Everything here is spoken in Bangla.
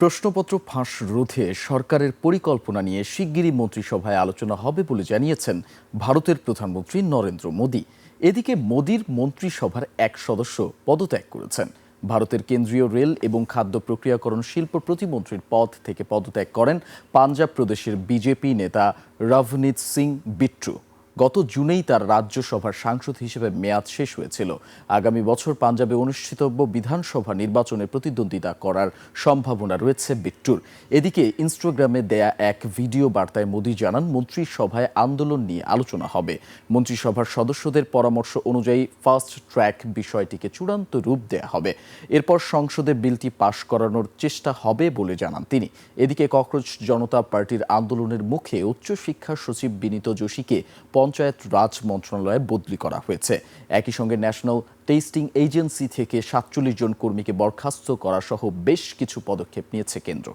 প্রশ্নপত্র ফাঁস রোধে সরকারের পরিকল্পনা নিয়ে শিগগিরই মন্ত্রিসভায় আলোচনা হবে বলে জানিয়েছেন ভারতের প্রধানমন্ত্রী নরেন্দ্র মোদি। এদিকে মোদির মন্ত্রিসভার এক সদস্য পদত্যাগ করেছেন। ভারতের কেন্দ্রীয় রেল এবং খাদ্য প্রক্রিয়াকরণ শিল্প প্রতিমন্ত্রীর পদ থেকে পদত্যাগ করেন পাঞ্জাব প্রদেশের বিজেপি নেতা রভনীত সিং বিট্টু। গত জুনেই তার রাজ্যসভার সাংসদ হিসেবে মেয়াদ শেষ হয়েছিল। আগামী বছর পাঞ্জাবে অনুষ্ঠিতব্য বিধানসভা নির্বাচনে প্রতিদ্বন্দ্বিতা করার সম্ভাবনা রয়েছে বিট্টুর। এদিকে ইনস্টাগ্রামে দেয়া এক ভিডিও বার্তায় মোদি জানান, মন্ত্রিসভায় আন্দোলন নিয়ে আলোচনা হবে। মন্ত্রিসভার সদস্যদের পরামর্শ অনুযায়ী ফাস্ট ট্র্যাক বিষয়টিকে চূড়ান্ত রূপ দেয়া হবে। এরপর সংসদে বিলটি পাশ করানোর চেষ্টা হবে বলে জানান তিনি। এদিকে ককরোচ জনতা পার্টির আন্দোলনের মুখে উচ্চশিক্ষা সচিব বিনীত যোশীকে পঞ্চায়েত রাজ মন্ত্রণালয়ে বদলি করা হয়েছে। একই সঙ্গে ন্যাশনাল টেস্টিং এজেন্সি থেকে ৪৭ জন কর্মীকে বরখাস্ত করা সহ বেশ কিছু পদক্ষেপ নিয়েছে কেন্দ্র।